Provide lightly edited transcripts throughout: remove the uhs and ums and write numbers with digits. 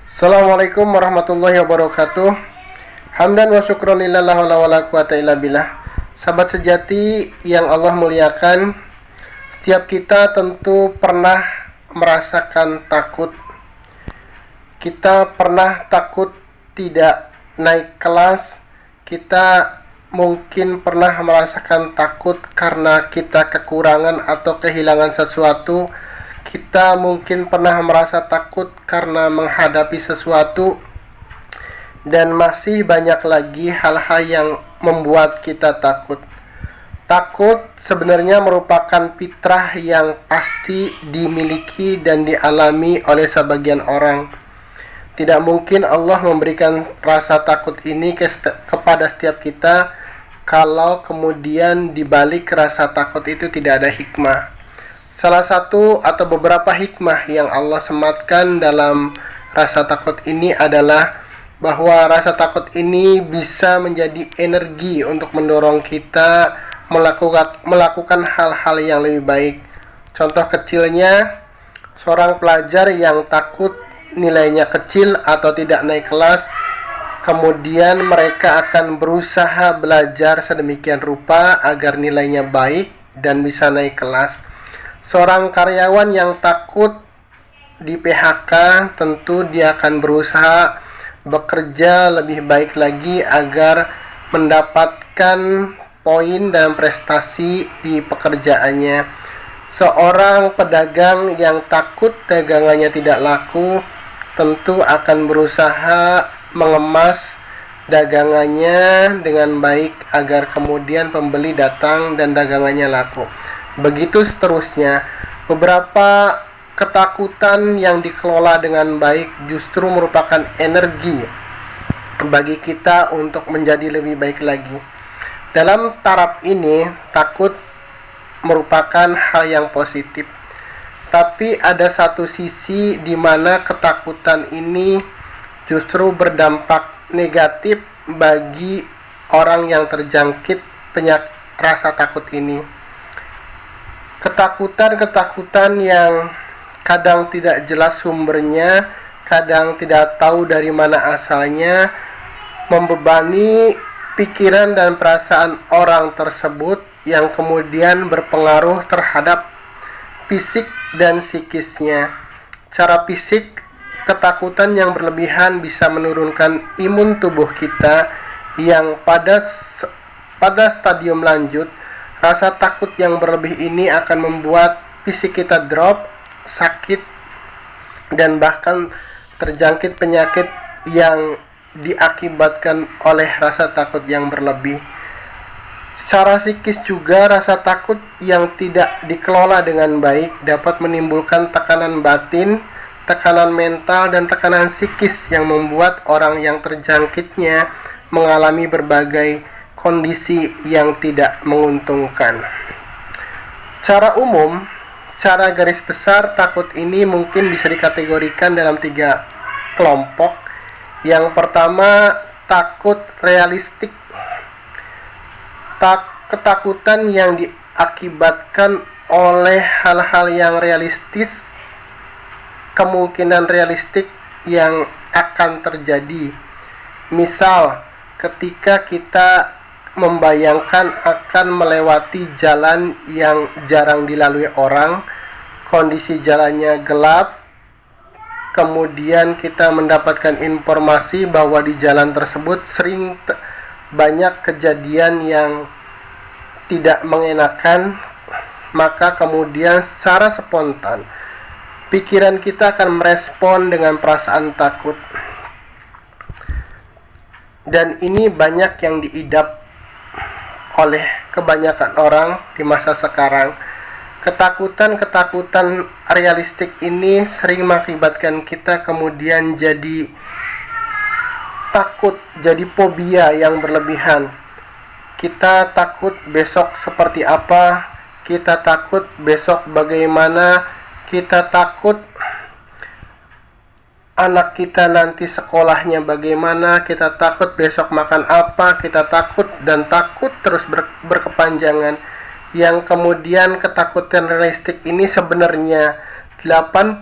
Assalamualaikum warahmatullahi wabarakatuh. Hamdan wa syukron lillah la haula wala quwata illa billah. Sahabat sejati yang Allah muliakan, setiap kita tentu pernah merasakan takut. Kita pernah takut tidak naik kelas. Kita mungkin pernah merasakan takut karena kita kekurangan atau kehilangan sesuatu. Kita mungkin pernah merasa takut karena menghadapi sesuatu, dan masih banyak lagi hal-hal yang membuat kita takut. Takut sebenarnya merupakan fitrah yang pasti dimiliki dan dialami oleh sebagian orang. Tidak mungkin Allah memberikan rasa takut ini kepada setiap kita kalau kemudian dibalik rasa takut itu tidak ada hikmah. Salah satu atau beberapa hikmah yang Allah sematkan dalam rasa takut ini adalah bahwa rasa takut ini bisa menjadi energi untuk mendorong kita melakukan hal-hal yang lebih baik. Contoh kecilnya, seorang pelajar yang takut nilainya kecil atau tidak naik kelas, kemudian mereka akan berusaha belajar sedemikian rupa agar nilainya baik dan bisa naik kelas. Seorang karyawan yang takut di PHK, tentu dia akan berusaha bekerja lebih baik lagi agar mendapatkan poin dan prestasi di pekerjaannya. Seorang pedagang yang takut dagangannya tidak laku, tentu akan berusaha mengemas dagangannya dengan baik agar kemudian pembeli datang dan dagangannya laku. Begitu seterusnya. Beberapa ketakutan yang dikelola dengan baik justru merupakan energi bagi kita untuk menjadi lebih baik lagi. Dalam taraf ini, takut merupakan hal yang positif. Tapi ada satu sisi di mana ketakutan ini justru berdampak negatif bagi orang yang terjangkit penyakit rasa takut ini. Ketakutan-ketakutan yang kadang tidak jelas sumbernya, kadang tidak tahu dari mana asalnya, membebani pikiran dan perasaan orang tersebut yang kemudian berpengaruh terhadap fisik dan psikisnya. Secara fisik, ketakutan yang berlebihan bisa menurunkan imun tubuh kita yang pada stadium lanjut. Rasa takut yang berlebih ini akan membuat fisik kita drop, sakit, dan bahkan terjangkit penyakit yang diakibatkan oleh rasa takut yang berlebih. Secara psikis juga, rasa takut yang tidak dikelola dengan baik dapat menimbulkan tekanan batin, tekanan mental, dan tekanan psikis yang membuat orang yang terjangkitnya mengalami berbagai kondisi yang tidak menguntungkan. Secara umum, secara garis besar, takut ini mungkin bisa dikategorikan dalam 3 kelompok. Yang pertama, takut realistik. Ketakutan yang diakibatkan oleh hal-hal yang realistis, kemungkinan realistik yang akan terjadi. Misal, ketika kita membayangkan akan melewati jalan yang jarang dilalui orang, kondisi jalannya gelap, kemudian kita mendapatkan informasi bahwa di jalan tersebut sering banyak kejadian yang tidak mengenakan, maka kemudian secara spontan pikiran kita akan merespon dengan perasaan takut. Dan ini banyak yang diidap oleh kebanyakan orang di masa sekarang. Ketakutan-ketakutan realistik ini sering mengakibatkan kita kemudian jadi takut, jadi fobia yang berlebihan. Kita takut besok seperti apa, kita takut besok bagaimana, kita takut anak kita nanti sekolahnya bagaimana, kita takut besok makan apa, kita takut dan takut terus berkepanjangan. Yang kemudian ketakutan realistik ini sebenarnya 80%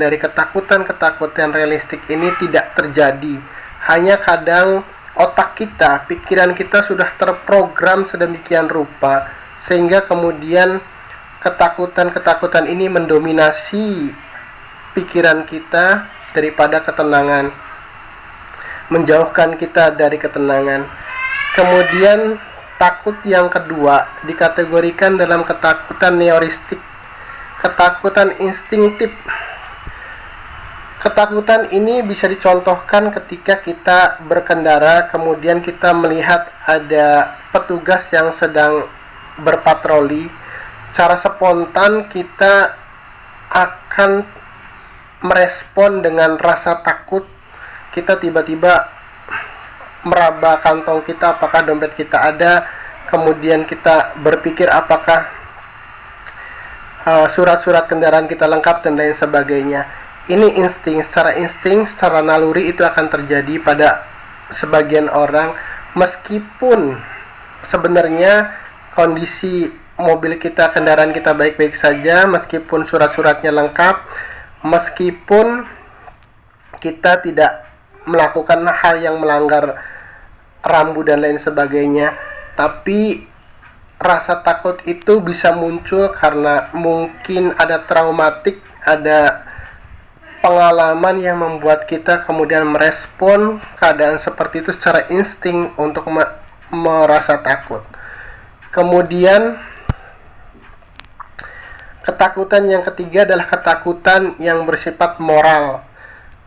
dari ketakutan-ketakutan realistik ini tidak terjadi. Hanya kadang otak kita, pikiran kita sudah terprogram sedemikian rupa sehingga kemudian ketakutan-ketakutan ini mendominasi pikiran kita daripada ketenangan, menjauhkan kita dari ketenangan. Kemudian takut yang kedua dikategorikan dalam ketakutan neuristik, ketakutan instinktif. Ketakutan ini bisa dicontohkan ketika kita berkendara, kemudian kita melihat ada petugas yang sedang berpatroli. Secara spontan kita akan merespon dengan rasa takut. Kita tiba-tiba meraba kantong kita apakah dompet kita ada, kemudian kita berpikir apakah surat-surat kendaraan kita lengkap dan lain sebagainya. Ini insting, secara naluri itu akan terjadi pada sebagian orang, meskipun sebenarnya kondisi mobil kita, kendaraan kita baik-baik saja, meskipun surat-suratnya lengkap, meskipun kita tidak melakukan hal yang melanggar rambu dan lain sebagainya, tapi rasa takut itu bisa muncul karena mungkin ada traumatik, ada pengalaman yang membuat kita kemudian merespon keadaan seperti itu secara insting untuk merasa takut. Kemudian ketakutan yang ketiga adalah ketakutan yang bersifat moral.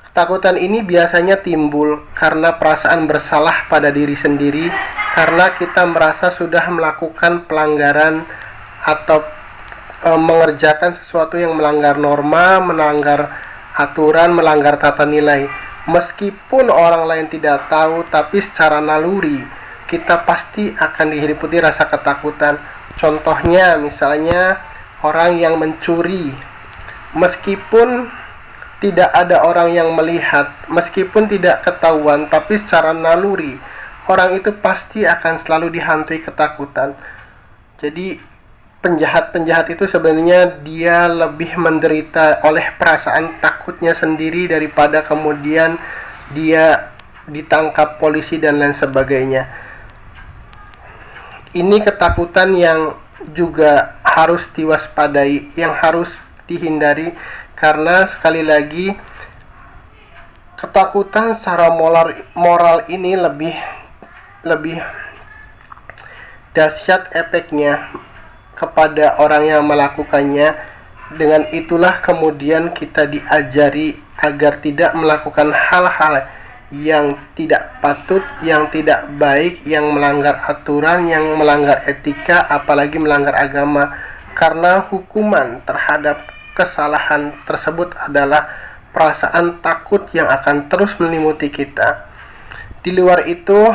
Ketakutan ini biasanya timbul karena perasaan bersalah pada diri sendiri, karena kita merasa sudah melakukan pelanggaran atau mengerjakan sesuatu yang melanggar norma, melanggar aturan, melanggar tata nilai. Meskipun orang lain tidak tahu, tapi secara naluri kita pasti akan diliputi rasa ketakutan. Contohnya misalnya orang yang mencuri, meskipun tidak ada orang yang melihat, meskipun tidak ketahuan, tapi secara naluri orang itu pasti akan selalu dihantui ketakutan. Jadi penjahat-penjahat itu sebenarnya dia lebih menderita oleh perasaan takutnya sendiri daripada kemudian dia ditangkap polisi dan lain sebagainya. Ini ketakutan yang juga harus diwaspadai, yang harus dihindari, karena sekali lagi ketakutan secara moral ini lebih dahsyat efeknya kepada orang yang melakukannya. Dengan itulah kemudian kita diajari agar tidak melakukan hal-hal yang tidak patut, yang tidak baik, yang melanggar aturan, yang melanggar etika, apalagi melanggar agama, karena hukuman terhadap kesalahan tersebut adalah perasaan takut yang akan terus menyelimuti kita. Di luar itu,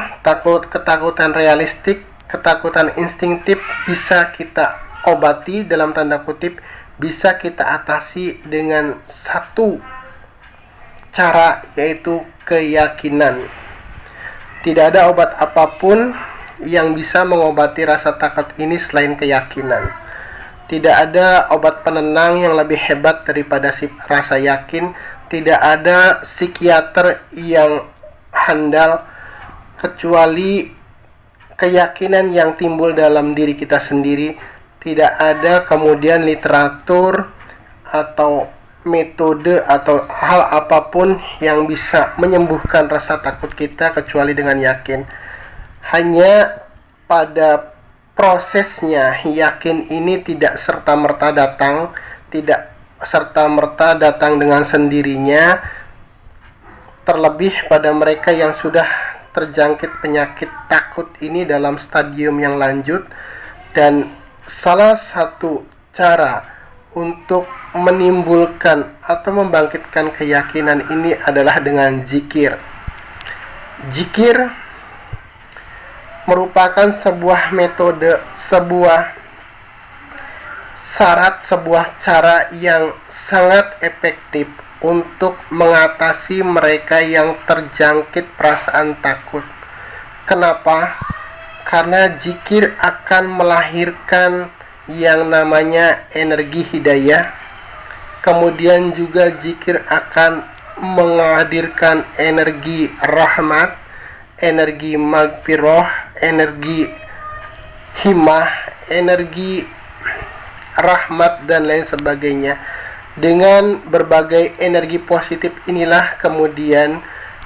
ketakutan realistik, ketakutan instinktif bisa kita obati, dalam tanda kutip, bisa kita atasi dengan satu cara, yaitu keyakinan. Tidak ada obat apapun yang bisa mengobati rasa takut ini selain keyakinan. Tidak ada obat penenang yang lebih hebat daripada rasa yakin. Tidak ada psikiater yang handal kecuali keyakinan yang timbul dalam diri kita sendiri. Tidak ada kemudian literatur atau metode atau hal apapun yang bisa menyembuhkan rasa takut kita kecuali dengan yakin. Hanya pada prosesnya, yakin ini tidak serta-merta datang, tidak serta-merta datang dengan sendirinya, terlebih pada mereka yang sudah terjangkit penyakit takut ini dalam stadium yang lanjut. Dan salah satu cara untuk menimbulkan atau membangkitkan keyakinan ini adalah dengan zikir. Zikir merupakan sebuah metode, sebuah syarat, sebuah cara yang sangat efektif untuk mengatasi mereka yang terjangkit perasaan takut. Kenapa? Karena zikir akan melahirkan yang namanya energi hidayah, Kemudian juga zikir akan menghadirkan energi rahmat, energi magfirah, energi himmah, energi rahmat dan lain sebagainya. Dengan berbagai energi positif inilah kemudian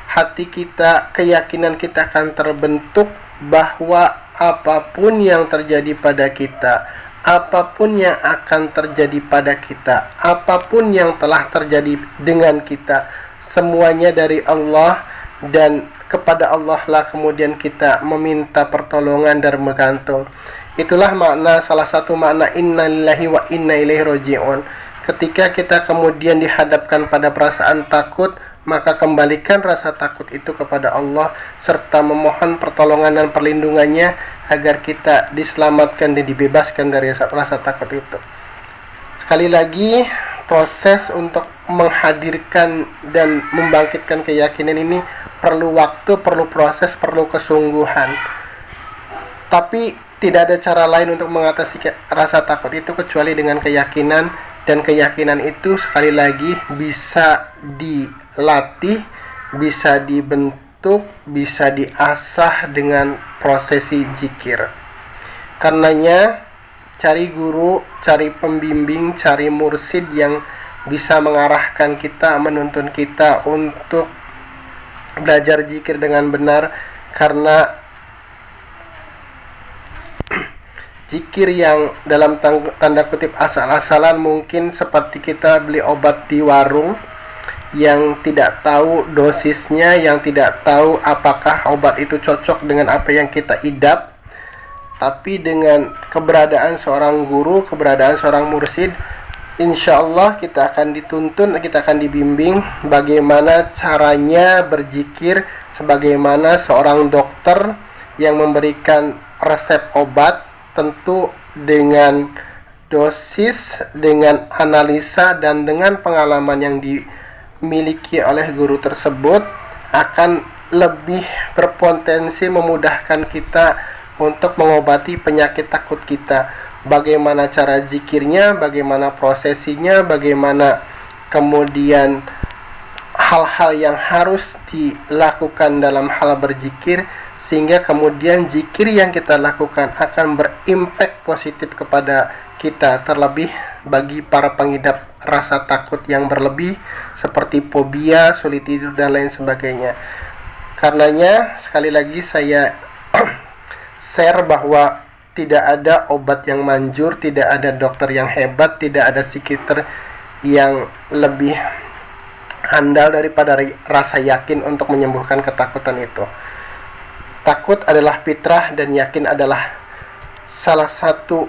hati kita, keyakinan kita akan terbentuk bahwa apapun yang terjadi pada kita, apapun yang akan terjadi pada kita, apapun yang telah terjadi dengan kita, semuanya dari Allah, dan kepada Allah lah kemudian kita meminta pertolongan dan bergantung. Itulah makna, salah satu makna innalillahi wa inna ilaihi raji'un. Ketika kita kemudian dihadapkan pada perasaan takut, maka kembalikan rasa takut itu kepada Allah serta memohon pertolongan dan perlindungannya agar kita diselamatkan dan dibebaskan dari rasa takut itu. Sekali lagi, proses untuk menghadirkan dan membangkitkan keyakinan ini perlu waktu, perlu proses, perlu kesungguhan. Tapi tidak ada cara lain untuk mengatasi rasa takut itu kecuali dengan keyakinan, dan keyakinan itu sekali lagi bisa dilatih, bisa dibentuk, bisa diasah dengan prosesi zikir. Karenanya cari guru, cari pembimbing, cari mursid yang bisa mengarahkan kita, menuntun kita untuk belajar zikir dengan benar, karena zikir yang dalam tanda kutip asal-asalan mungkin seperti kita beli obat di warung yang tidak tahu dosisnya, yang tidak tahu apakah obat itu cocok dengan apa yang kita idap. Tapi dengan keberadaan seorang guru, keberadaan seorang mursid, insya Allah kita akan dituntun, kita akan dibimbing bagaimana caranya berzikir, sebagaimana seorang dokter yang memberikan resep obat, tentu dengan dosis, dengan analisa, dan dengan pengalaman yang dimiliki oleh guru tersebut akan lebih berpotensi memudahkan kita untuk mengobati penyakit takut kita. Bagaimana cara zikirnya, bagaimana prosesinya, bagaimana kemudian hal-hal yang harus dilakukan dalam hal berzikir, sehingga kemudian zikir yang kita lakukan akan berimpak positif kepada kita, terlebih bagi para pengidap rasa takut yang berlebih seperti fobia, sulit tidur dan lain sebagainya. Karenanya sekali lagi saya share bahwa tidak ada obat yang manjur, tidak ada dokter yang hebat, tidak ada psikiater yang lebih handal daripada rasa yakin untuk menyembuhkan ketakutan itu. Takut adalah fitrah dan yakin adalah salah satu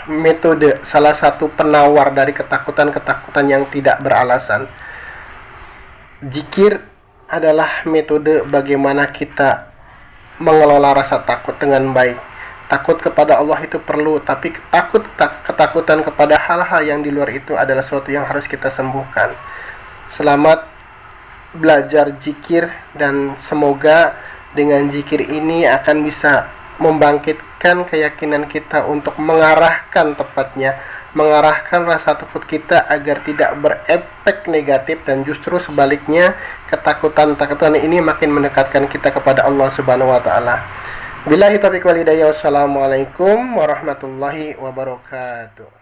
metode, salah satu penawar dari ketakutan-ketakutan yang tidak beralasan. Zikir adalah metode bagaimana kita mengelola rasa takut dengan baik. Takut kepada Allah itu perlu, tapi ketakutan kepada hal-hal yang di luar itu adalah sesuatu yang harus kita sembuhkan. Selamat belajar zikir, dan semoga dengan zikir ini akan bisa membangkitkan keyakinan kita untuk mengarahkan, tepatnya mengarahkan rasa takut kita agar tidak berefek negatif, dan justru sebaliknya ketakutan ini makin mendekatkan kita kepada Allah Subhanahu wa taala. Billahi taufiq wal hidayah. Wassalamualaikum warahmatullahi wabarakatuh.